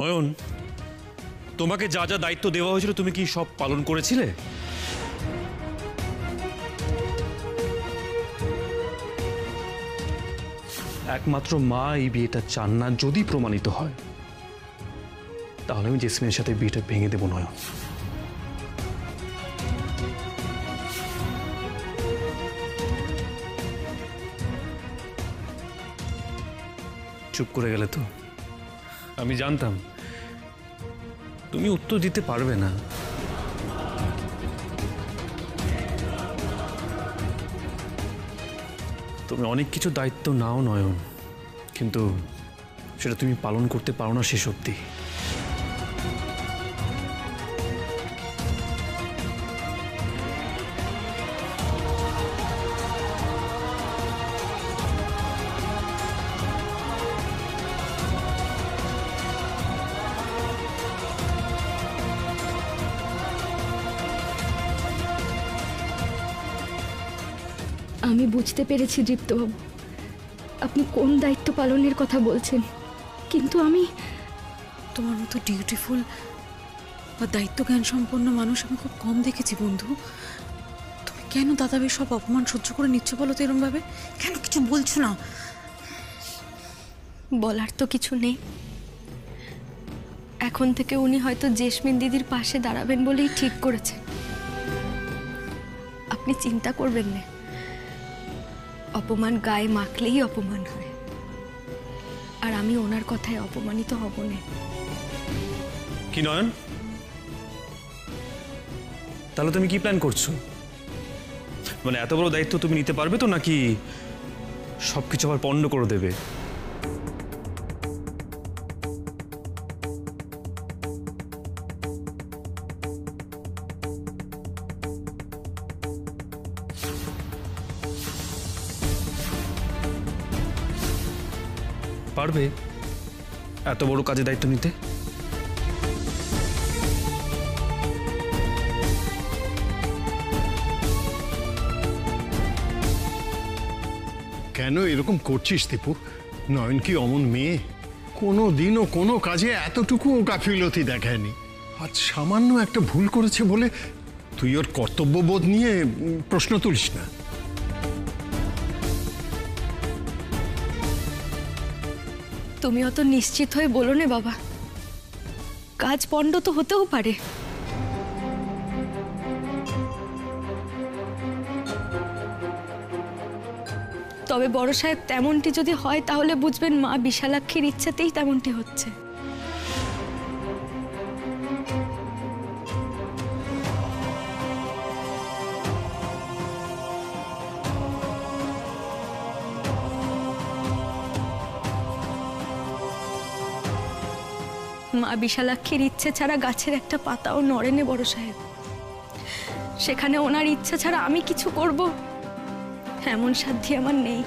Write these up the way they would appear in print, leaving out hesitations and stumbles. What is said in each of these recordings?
নয়ন, তোমাকে যা যা দায়িত্ব দেওয়া হয়েছিল তুমি কি সব পালন করেছিলে? একমাত্র মা এই বিয়েটা চান না। যদি প্রমাণিত হয় তাহলে আমি জেসমিনের সাথে বিয়েটা ভেঙে দেব নয়ন। চুপ করে গেলে তো? আমি জানতাম তুমি উত্তর দিতে পারবে না। তুমি অনেক কিছু দায়িত্ব নাও নয়ন, কিন্তু সেটা তুমি পালন করতে পারো না শেষ অবধি। আমি বুঝতে পেরেছি দীপ্তবাবু, আপনি কোন দায়িত্ব পালনের কথা বলছেন, কিন্তু আমি তোমার মতো ডিউটিফুল বা দায়িত্ব জ্ঞান সম্পন্ন মানুষ আমি খুব কম দেখেছি বন্ধু। তুমি কেন দাদাবের সব অপমান সহ্য করে নিচ্ছ বলো তো এরমভাবে? কেন কিছু বলছো না? বলার তো কিছু নেই। এখন থেকে উনি হয়তো জেসমিন দিদির পাশে দাঁড়াবেন বলেই ঠিক করেছেন। আপনি চিন্তা করবেন না, অপমান গায়ে মাখলেই অপমান হয়, আর আমি ওনার কথায় অপমানিত হব না। কি নয়ন, তাহলে তুমি কি প্ল্যান করছো? মানে এত বড় দায়িত্ব তুমি নিতে পারবে তো, নাকি সবকিছু আবার পণ্ড করে দেবে? পারবে এত বড় কাজে দায়িত্ব নিতে? কেন এরকম করছিস দীপু? নয়ন কি অমন মেয়ে? কোনো দিনও কোনো কাজে এতটুকু গাফিলতি দেখায়নি। আজ সামান্য একটা ভুল করেছে বলে তুই ওর কর্তব্যবোধ নিয়ে প্রশ্ন তুলিস না। তুমি অত নিশ্চিত হয়ে বলো না বাবা, কাজ পণ্ড তো হতেও পারে। তবে বড় সাহেব তেমনটি যদি হয় তাহলে বুঝবেন মা বিশালাক্ষীর ইচ্ছাতেই তেমনটি হচ্ছে। মা বিশালাক্ষীর ইচ্ছে ছাড়া গাছের একটা পাতাও নড়েনে বড় সাহেব। সেখানে ওনার ইচ্ছা ছাড়া আমি কিছু করব এমন সাধ্য আমার নেই।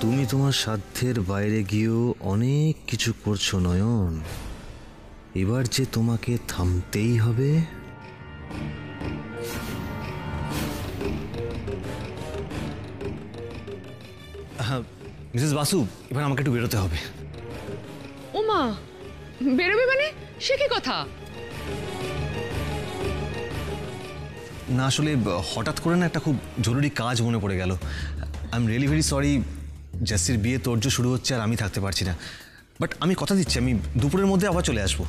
তুমি তোমার সাধ্যের বাইরে গিয়েও অনেক কিছু করছো নয়ন। এবার যে তোমাকে থামতেই হবে। মিসেস বাসু, এবার আমাকে একটু বেরোতে হবে। ওমা, বেরোবে মানে? সে কি কথা? না আসলে হঠাৎ করে না একটা খুব জরুরি কাজ মনে পড়ে গেল। I am really very sorry. জেসির বিয়ে তোড়জোড় শুরু হচ্ছে আর আমি থাকতে পারছি না, বাট আমি কথা দিচ্ছি আমি দুপুরের মধ্যে আবার চলে আসবো।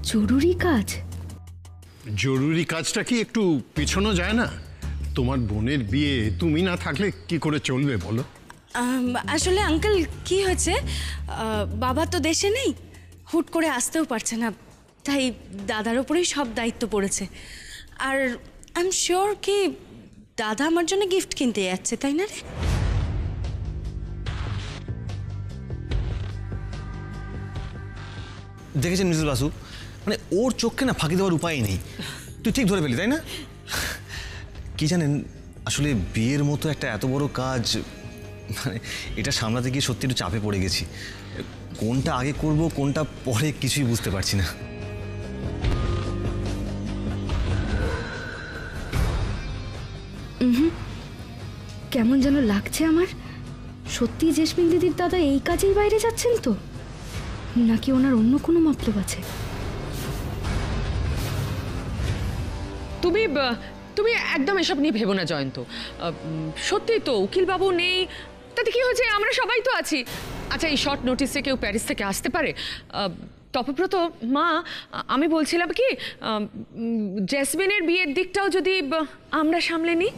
জরুরি কাজ? জরুরি কাজটা কি একটু পিছনো যায় না? তোমার বোনের বিয়ে, তুমি না থাকলে কি করে চলবে বলো? আসলে আঙ্কেল কি হয়েছে, বাবা তো দেশে নেই, হুট করে আসতেও পারছে না, তাই দাদার ওপরেই সব দায়িত্ব পড়েছে। আর আই এম শিওর কি দাদা আমার জন্য গিফট কিনতে যাচ্ছে, তাই না রে? দেখেছেন মিসেস বাসু, মানে ওর চোখকে না ফাঁকি দেওয়ার উপায় নেই। তুই ঠিক ধরে পেলি তাই না? কি জানেন, আসলে বিয়ের মতো একটা এত বড় কাজ, মানে এটা সামলাতে গিয়ে সত্যি একটু চাপে পড়ে গেছি। কোনটা আগে করব কোনটা পরে কিছুই বুঝতে পারছি না। কেমন যেন লাগছে আমার। সত্যি জেসমিন দিদির দাদা এই কাজেই বাইরে যাচ্ছেন তো, নাকি ওনার অন্য কোনো মতলব আছে? তুমি তুমি একদম এসব নিয়ে ভেবো না জয়ন্ত। সত্যি তো উকিল বাবু নেই, তাতে কি হয়েছে, আমরা সবাই তো আছি। আচ্ছা, এই শর্ট নোটিসে কেউ প্যারিস থেকে আসতে পারে? তপব্রত মা, আমি বলছিলাম কি, জেসমিনের বিয়ের দিকটাও যদি আমরা সামলে নিই।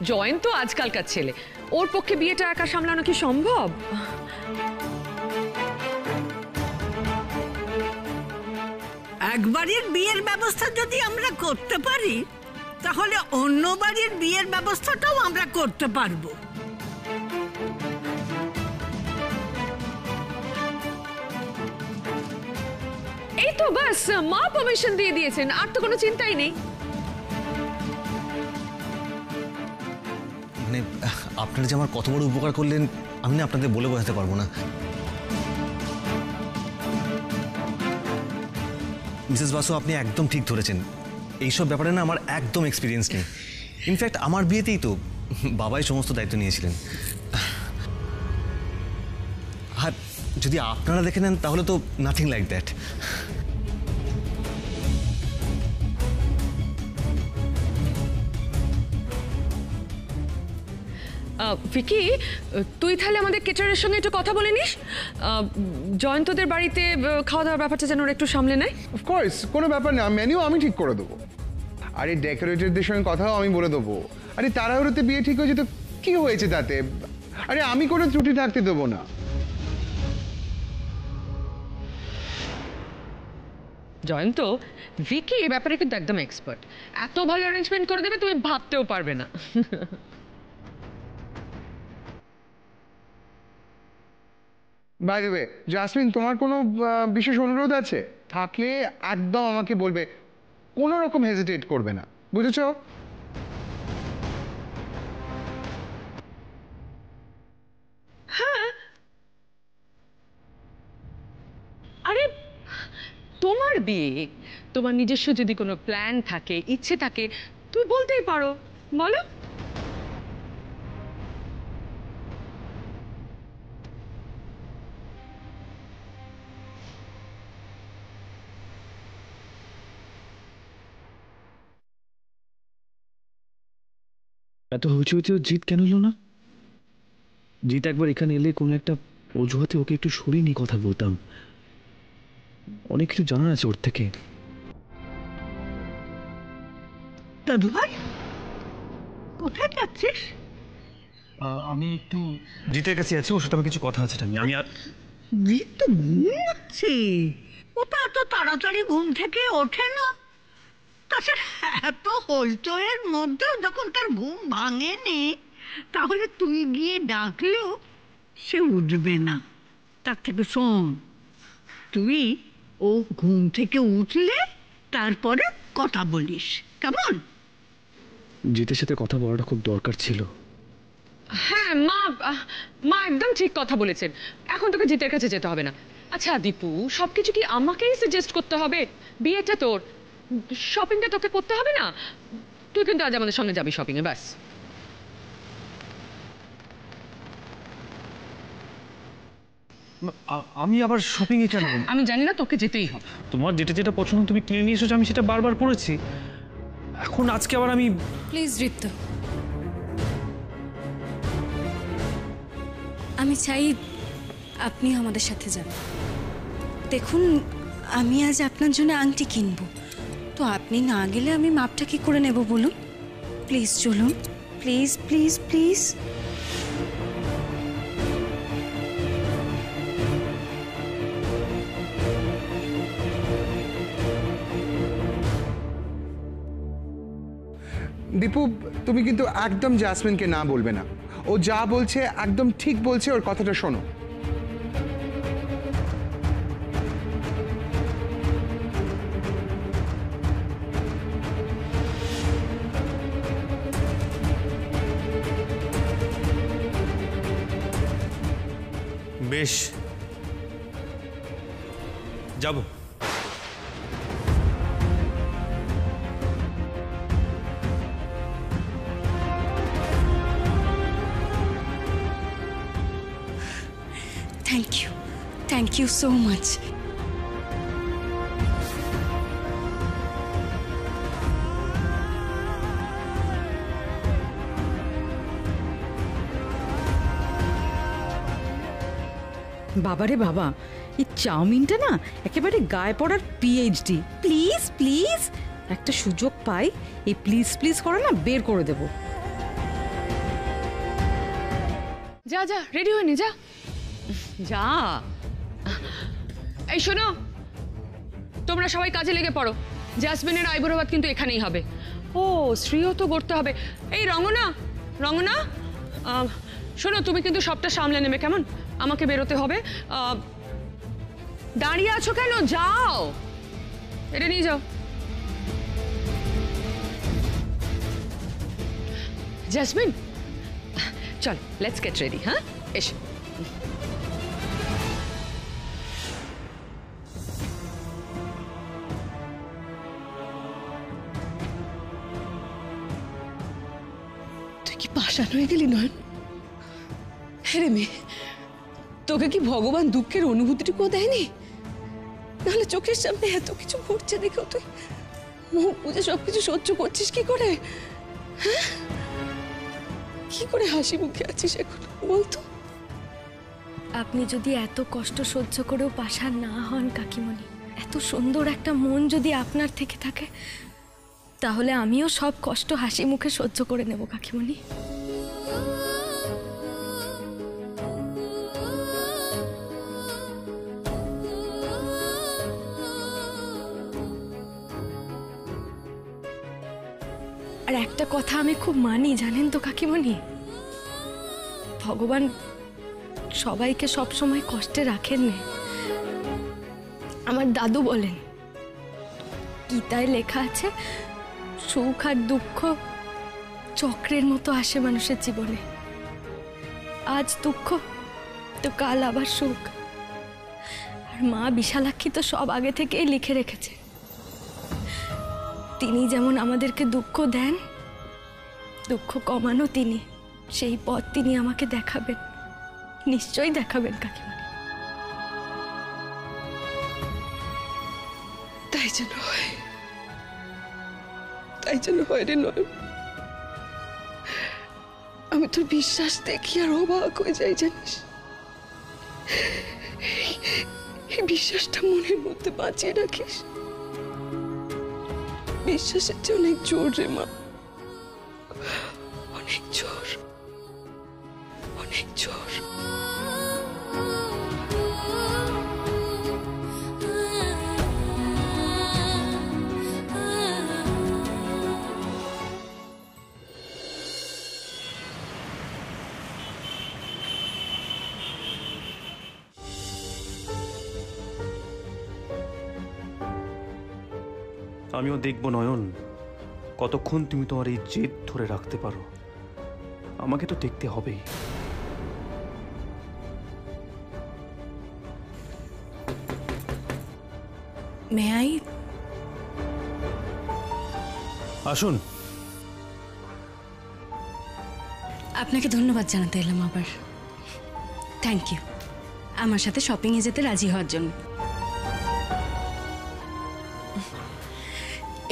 জয়ন্ত আজকালকার ছেলে, ওর পক্ষে বিয়েটা একা সামলানো কি সম্ভব? এক বাড়ির বিয়ের ব্যবস্থা যদি আমরা করতে পারি, তাহলে অন্য বাড়ির বিয়ের ব্যবস্থাটাও আমরা করতে পারবো। এই তো বাস, মা পারমিশন দিয়ে দিয়েছেন, আর তো কোনো চিন্তাই নেই। মানে আপনারা যে আমার কত বড় উপকার করলেন আমি না আপনাদের বলে বোঝাতে পারবো না। মিসেস বাসু, আপনি একদম ঠিক ধরেছেন, এইসব ব্যাপারে না আমার একদম এক্সপিরিয়েন্স নেই। ইনফ্যাক্ট আমার বিয়েতেই তো বাবাই সমস্ত দায়িত্ব নিয়েছিলেন। আর যদি আপনারা দেখে নেন তাহলে তো নাথিং লাইক দ্যাট। ভিকি, তুই তাহলে আমাদের কেটারের সঙ্গে একটু কথা বলে নিস। জয়ন্তদের বাড়িতে খাওয়া দাওয়ার ব্যাপারটা যেন ওরা একটু সামলে নেয়। অফকোর্স, কোনো ব্যাপার না, মেনু আমি ঠিক করে দেবো। আরে ডেকোরেটরদের সঙ্গে কথাও আমি বলে দেবো। আরে তাড়াহুড়োতে বিয়ে ঠিক হয়েছে তো কি হয়েছে তাতে? আরে আমি কোনো ত্রুটি থাকতে দেবো না। জয়ন্ত, ভিকি এই ব্যাপারে কিন্তু একদম এক্সপার্ট। এত ভালো অ্যারেঞ্জমেন্ট করে দেবে তুমি ভাবতেও পারবে না। বাই দ্য ওয়ে, জাসমিন, তোমার কোনো বিশেষ অনুরোধ আছে? থাকলে একদম আমাকে বলবে, কোনো রকম হেজিটেট করবে না, বুঝেছো? আরে তোমার বিয়ে, তোমার নিজস্ব যদি কোনো প্ল্যান থাকে, ইচ্ছে থাকে, তুমি বলতেই পারো, বলো। এত হইচইতে জিত কেন এলো না? জিত একবার এখানে এলে কোনো একটা অজুহাতে ওকে একটু সরিয়ে নিয়ে কথা বলতাম। অনেক কিছু জানার আছে ওর থেকে। দাদু ভাই, কোথায় যাচ্ছিস? আমি একটু জিতের কাছে আছি, ওর সাথে আমার কিছু কথা আছে। আমি আর জিৎ তো ঘুমাচ্ছে, ওটা এত তাড়াতাড়ি ঘুম থেকে ওঠে না। তাছাড়া এত হইচয়ের মধ্যে যখন তার ঘুম ভাঙেনি, তাহলে তুই গিয়ে ডাকলেও সে উঠবে না। তার থেকে শোন, তুই ও ঘুম থেকে উঠলে তারপরে কথা বলিস, কেমন? জিতের সাথে কথা বলাটা খুব দরকার ছিল। হ্যাঁ মা, মা একদম ঠিক কথা বলেছেন। এখন তোকে জিতের কাছে যেতে হবে না। আচ্ছা দীপু, সবকিছু কি আমাকেই সাজেস্ট করতে হবে? বিয়েটা তোর, শপিংটা তোকে করতে হবে না? তুই কিন্তু আজ আমাদের সঙ্গে যাবি শপিংয়ে, ব্যাস। আমি আবার শপিং এ কেন? আমি জানি না, তোকে যেতেই হবে। তোমার যেটা যেটা পছন্দ তুমি কিনে নিয়ে এসেছো, আমি সেটা বারবার পড়েছি। এখন আজকে আবার আমি প্লিজ রিপ্ত, আমি চাই আপনি আমাদের সাথে যান। দেখুন, আমি আজ আপনার জন্য আংটি কিনবো, তো আপনি না গেলে আমি মাপটা কি করে নেব বলুন? প্লিজ চলুন, প্লিজ প্লিজ প্লিজ। দীপু, তুমি কিন্তু একদম জাসমিনকে না বলবে না। ও যা বলছে একদম ঠিক বলছে, ওর কথাটা শোনো। বেশ, যাব। Thank you so much. বাবারে বাবা, এই চাউমিনটা না একেবারে গায়ে পড়ার পিএইচডি। প্লিজ প্লিজ একটা সুযোগ পাই, এই প্লিজ প্লিজ করে না বের করে দেব। যা যা, রেডি হয়ে নে, যা যা। এই শোনো, তোমরা সবাই কাজে লেগে পড়ো। জাসমিনের আইবুড়ো ভাত কিন্তু এখানেই হবে। ও, শ্রীও তো করতে হবে। এই রঙ্গনা, রঙ্গনা, শোনো, তুমি কিন্তু সবটা সামলে নেবে, কেমন? আমাকে বেরোতে হবে। দাঁড়িয়ে আছো কেন? যাও, এটা নিয়ে যাও। জাসমিন, চল, লেটস গেট রেডি। হ্যাঁ, এসো। তুই কি পাষাণ হয়ে গেলি নয়ন? হ্যাঁ রে মেয়ে, তোকে কি ভগবান দুঃখের অনুভূতিটুকু দেয়নি? নাহলে চোখের সামনে এত কিছু ঘটছে দেখো তুই মুখ বুঝে সবকিছু সহ্য করছিস কি করে? হ্যাঁ, কি করে হাসি মুখে আছিস এখন বলতো? আপনি যদি এত কষ্ট সহ্য করেও পাষাণ না হন কাকিমণি, এত সুন্দর একটা মন যদি আপনার থেকে থাকে, তাহলে আমিও সব কষ্ট হাসি মুখে সহ্য করে নেব কাকিমণি। আর একটা কথা আমি খুব মানি, জানেন তো কাকিমণি, ভগবান সবাইকে সব সময় কষ্টে রাখেন না। আমার দাদু বলেন, গীতায় লেখা আছে, সুখ আর দুঃখ চক্রের মতো আসে মানুষের জীবনে। আজ দুঃখ তো কাল আবার সুখ। আর মা বিশালাক্ষী তো সব আগে থেকেই লিখে রেখেছে, তিনি যেমন আমাদেরকে দুঃখ দেন, দুঃখ কমানো তিনি, সেই পথ তিনি আমাকে দেখাবেন, নিশ্চয়ই দেখাবেন কাকিমণি। তাই যেন হয়, তাই যেন হয় রে নয়ন। আমি তোর বিশ্বাস দেখি আর অবাক হয়ে যাই, জানিস? এই বিশ্বাসটা মনের মধ্যে বাঁচিয়ে রাখিস। বিশ্বাসের চেয়ে অনেক জোর রে মা, অনেক জোর, অনেক জোর। আমিও দেখব নয়ন, কতক্ষণ তুমি তোমার এই জেদ ধরে রাখতে পারো। আমাকে তো দেখতে হবেই। May I? আসুন। আপনাকে ধন্যবাদ জানাতে এলাম আবার। থ্যাংক ইউ আমার সাথে শপিংয়ে যেতে রাজি হওয়ার জন্য।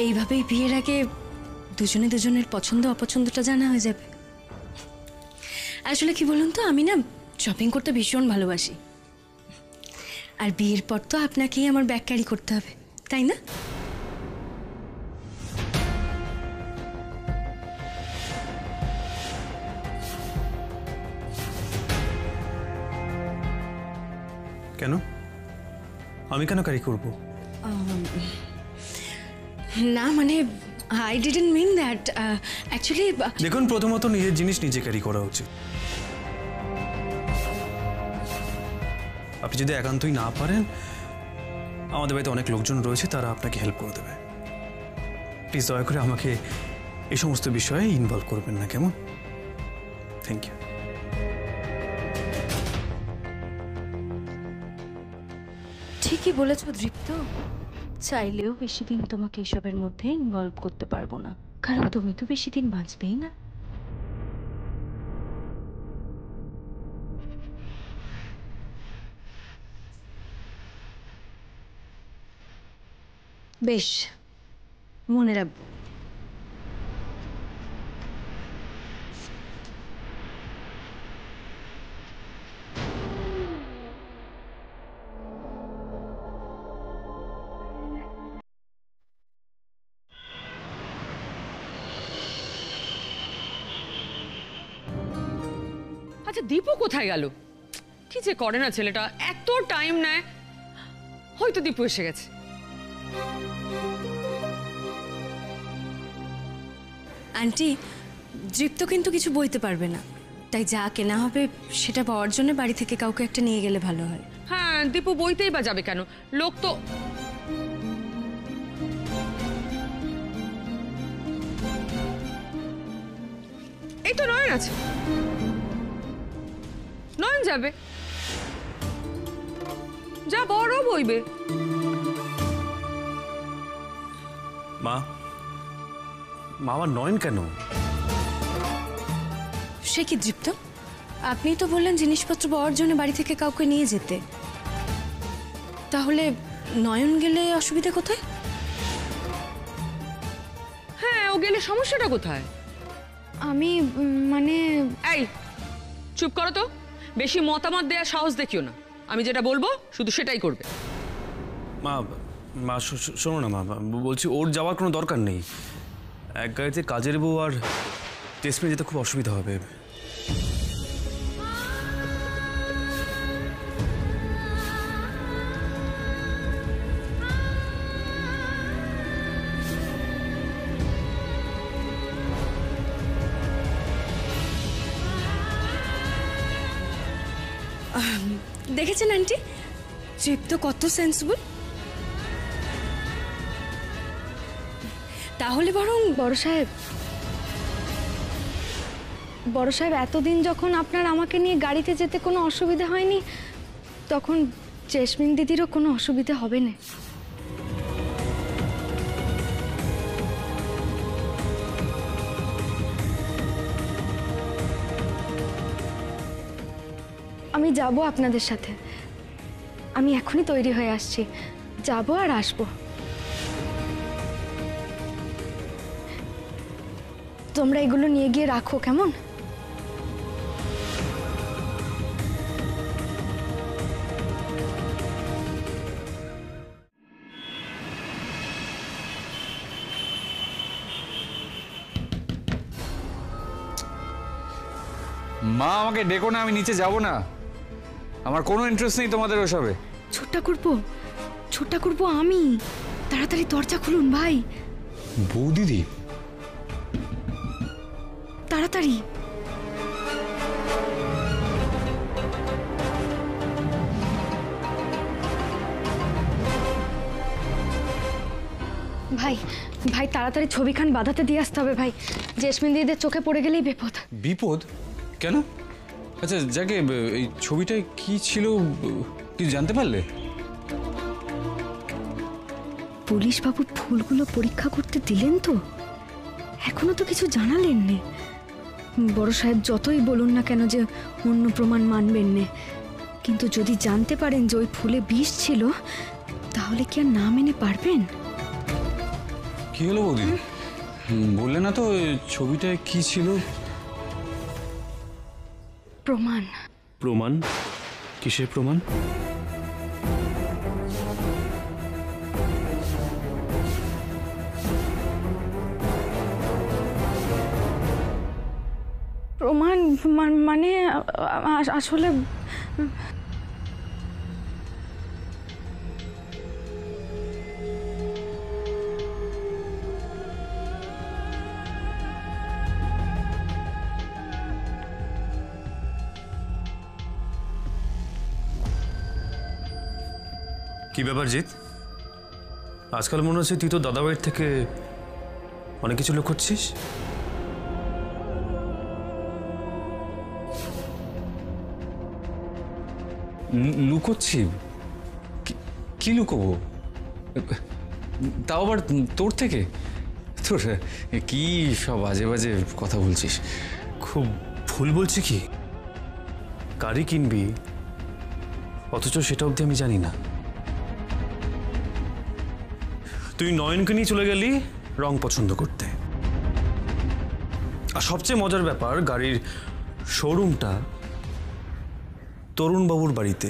এইভাবেই বিয়ের আগে দুজনে দুজনের পছন্দ অপছন্দটা জানা হয়ে যাবে। আসলে কি বলুন তো, আমি না শপিং করতে ভীষণ ভালোবাসি। আর বিয়ের পর তো আপনাকেই আমার ব্যাগ ক্যারি করতে হবে, তাই না? কেন? আমি কেন ক্যারি করব? না মানে I didn't mean that. Actually দেখুন, প্রথমত নিজের জিনিস নিজে ক্যারি করা উচিত। আপনি যদি একান্তই না পারেন, আমাদের বাড়িতে অনেক লোকজন রয়েছে, তারা আপনাকে হেল্প করে দেবে। প্লিজ দয়া করে আমাকে এই সমস্ত বিষয়ে ইনভলভ করবেন না, কেমন? Thank you. ঠিকই বলেছ দৃপ্ত, চাইলেও বেশি দিন তোমাকে এসবের মধ্যে ইনভলভ করতে পারবো না, কারণ তুমি তো বেশি দিন বাঁচবেই না। বেশ, মনে রাখবো। আচ্ছা দীপু কোথায় গেল? কি যে করে না ছেলেটা, এত টাইম নেয়। হয়তো দীপু এসে গেছে। আন্টি, দৃপ্ত কিন্তু কিছু বইতে পারবে না, তাই যা কেনা হবে সেটা পাওয়ার জন্য বাড়ি থেকে কাউকে একটা নিয়ে গেলে ভালো হয়। হ্যাঁ, দীপু বইতেই বা যাবে কেন? লোক তো এই তো নয়ন আছে, নয়ন যাবে, যা বড় বইবে। মা, আমার নয়ন কেন? সে কি দৃপ্ত, আপনি তো বললেন জিনিসপত্র পাওয়ার জন্য বাড়ি থেকে কাউকে নিয়ে যেতে, তাহলে নয়ন গেলে অসুবিধা কোথায়? হ্যাঁ, ও গেলে সমস্যাটা কোথায়? আমি মানে এই চুপ করো তো, বেশি মতামত দেওয়ার সাহস দেখিও না। আমি যেটা বলবো শুধু সেটাই করবে। মা, শোনো না মা, বলছি ওর যাওয়ার কোনো দরকার নেই। এক গাড়িতে কাজের বউ আর টেস্টমে যেতে খুব অসুবিধা হবে। দেখেছেন আন্টি, দৃপ্ত কত সেন্সিবল। তাহলে বরং বড় সাহেব, এতদিন যখন আপনার আমাকে নিয়ে গাড়িতে যেতে কোনো অসুবিধা হয়নি, তখন জেসমিন দিদিরও কোনো অসুবিধা হবে না। আমি যাব আপনাদের সাথে, আমি এখনই তৈরি হয়ে আসছি, যাব আর আসবো। তোমরা এগুলো নিয়ে গিয়ে রাখো, কেমন? মা, আমাকে ডেকো না, আমি নিচে যাব না। আমার কোনো ইন্টারেস্ট নেই তোমাদের ওসবে। ছোট্টা করবো আমি। তাড়াতাড়ি দরজা খুলুন ভাই, বৌদিদি। তাড়াতাড়ি। ভাই তাড়াতাড়ি ছবিখান বাঁধাতে দিয়ে আসতে হবে ভাই, জেসমিন দিদিদের চোখে পড়ে গেলেই বিপদ। বিপদ কেন? আচ্ছা যাকে, এই ছবিটায় কি ছিল কিছু জানতে পারলে? পুলিশ বাবু ফুলগুলো পরীক্ষা করতে দিলেন তো? এখনো তো কিছু জানালেন নে। বড় সাহেব যতই বলুন না কেন যে অন্য প্রমাণ মানবেন নে, কিন্তু যদি জানতে পারেন যে ওই ফুলে বিষ ছিল, তাহলে কি আর না মেনে পারবেন? কি হলো বৌদি, বললে না তো ছবিটায় কি ছিল? প্রমাণ। প্রমাণ? কিসের প্রমাণ? প্রমাণ মানে আসলে কি ব্যাপার জিৎ, আজকাল মনে হচ্ছে তুই তো দাদাবাড়ির থেকে অনেক কিছু লুকোচ্ছিস। লুকোচ্ছি? কি লুকোবো, তাও আবার তোর থেকে? তোর কি সব বাজে বাজে কথা বলছিস। খুব ভুল বলছি কি? গাড়ি কিনবি অথচ সেটা অবধি আমি জানি না। তুই নয়নকে নিয়ে চলে গেলি রং পছন্দ করতে, আর সবচেয়ে মজার ব্যাপার গাড়ির শোরুমটা তরুণবাবুর বাড়িতে।